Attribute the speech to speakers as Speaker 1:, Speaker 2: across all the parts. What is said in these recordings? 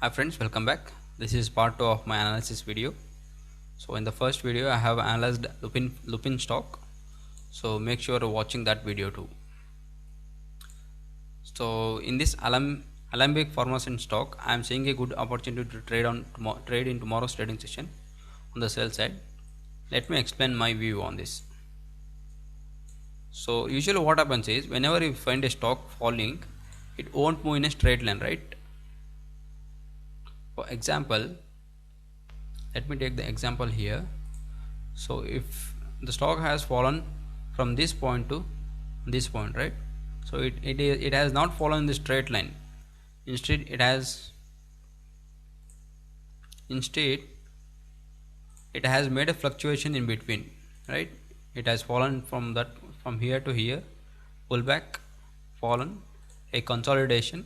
Speaker 1: Hi friends, welcome back. This is part 2 of my analysis video. So in the first video I have analyzed Lupin stock. So make sure you're watching that video too. So in this Alembic Pharmaceuticals stock, I am seeing a good opportunity to trade in tomorrow's trading session on the sell side. Let me explain my view on this. So usually what happens is whenever you find a stock falling, it won't move in a straight line, right? For example, let me take the example here. So if the stock has fallen from this point to this point, right? So it has not fallen in the straight line. Instead instead it has made a fluctuation in between, right? It has fallen from here to here, pullback, fallen, a consolidation,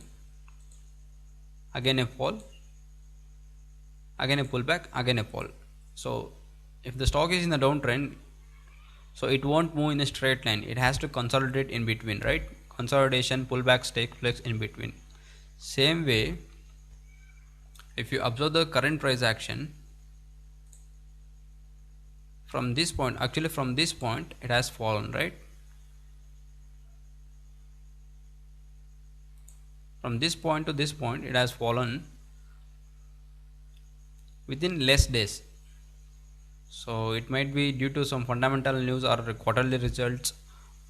Speaker 1: again a fall, again a pullback, again a fall. So if the stock is in the downtrend, so it won't move in a straight line, it has to consolidate in between, right? Consolidation, pullbacks take place in between. Same way, if you observe the current price action from this point, actually from this point it has fallen, right? From this point to this point it has fallen within less days. So it might be due to some fundamental news or quarterly results,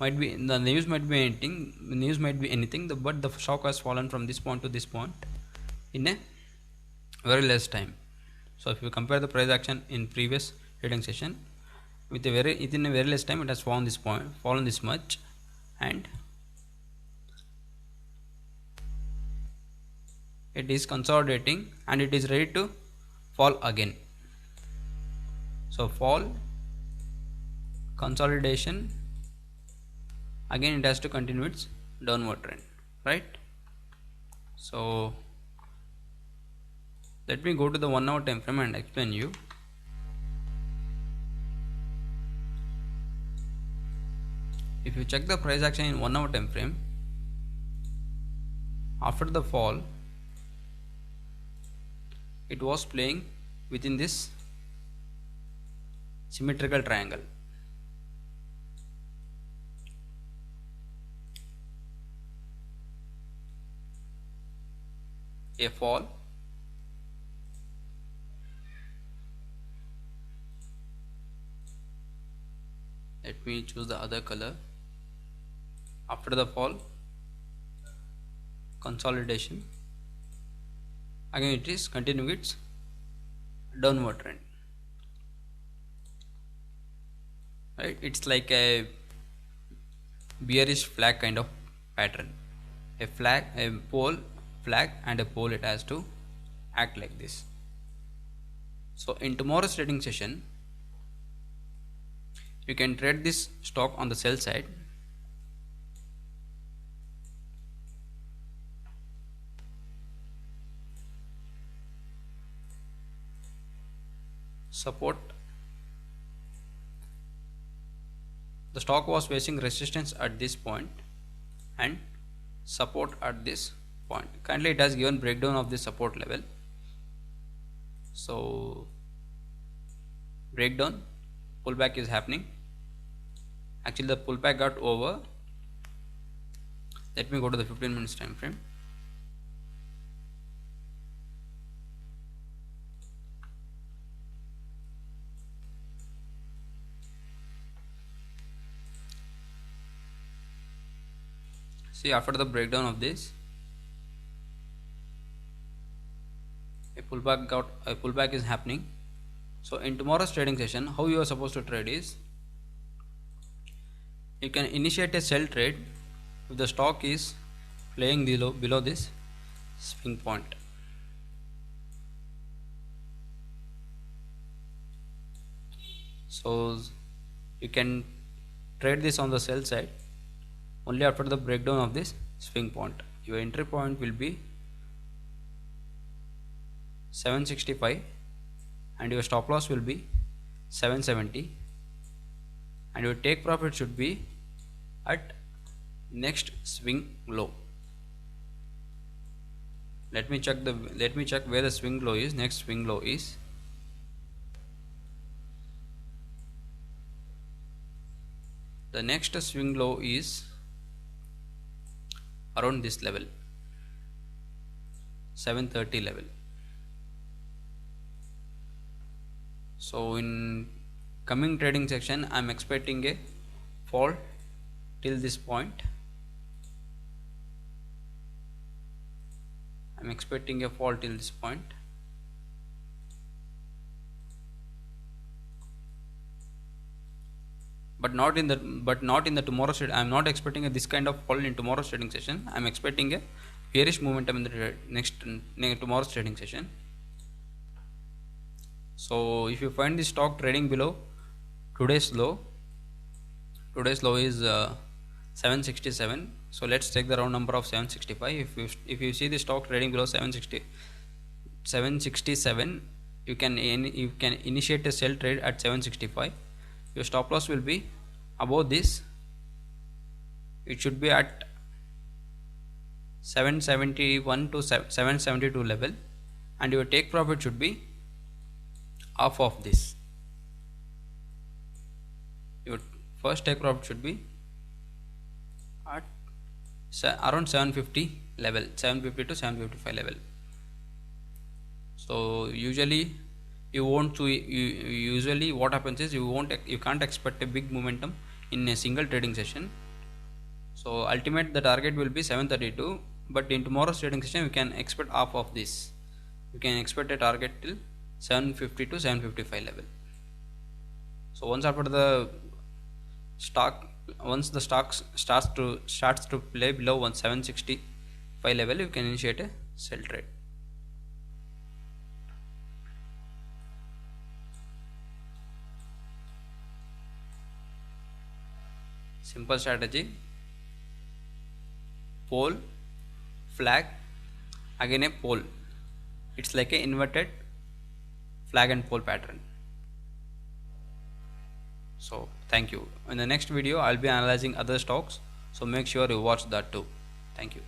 Speaker 1: might be the news might be anything, but the stock has fallen from this point to this point in a very less time. So if you compare the price action in previous trading session with a within a very less time, it has fallen this much, and it is consolidating and it is ready to fall again. So fall, consolidation, again it has to continue its downward trend, right? So let me go to the 1 hour time frame and explain you. If you check the price action in 1 hour time frame, after the fall it was playing within this symmetrical triangle. A fall, let me choose the other color. After the fall, consolidation, again it is continuing its downward trend, right? It's like a bearish flag kind of pattern. A flag, a pole, flag and a pole, it has to act like this. So in tomorrow's trading session you can trade this stock on the sell side. Support, the stock was facing resistance at this point and support at this point. Kindly it has given breakdown of the support level. So breakdown, pullback is happening. Actually the pullback got over. Let me go to the 15 minutes time frame. See, after the breakdown of this, a pullback is happening. So in tomorrow's trading session, how you are supposed to trade is, you can initiate a sell trade if the stock is playing below this swing point. So you can trade this on the sell side only after the breakdown of this swing point. Your entry point will be 765 and your stop loss will be 770, and your take profit should be at next swing low, let me check where the swing low is. Next swing low is around this level, 730 level. So in coming trading section, I'm expecting a fall till this point. But not in the tomorrow's trade. I'm not expecting this kind of fall in tomorrow's trading session. I'm expecting a bearish momentum in the tomorrow's trading session. So if you find the stock trading below today's low is 767. So let's take the round number of 765. If you see the stock trading below 767, you can initiate a sell trade at 765. Your stop loss will be above this. It should be at 771 to 772 level, and your take profit should be half of this. Your first take profit should be at around 750 level, 750 to 755 level. So usually what happens is you can't expect a big momentum in a single trading session. So ultimate the target will be 732, but in tomorrow's trading session you can expect half of this. You can expect a target till 750 to 755 level. So once the stock starts to play below 765 level, you can initiate a sell trade. Simple strategy: pole, flag, again a pole. It's like a inverted flag and pole pattern. So thank you. In the next video I'll be analyzing other stocks, so make sure you watch that too. Thank you.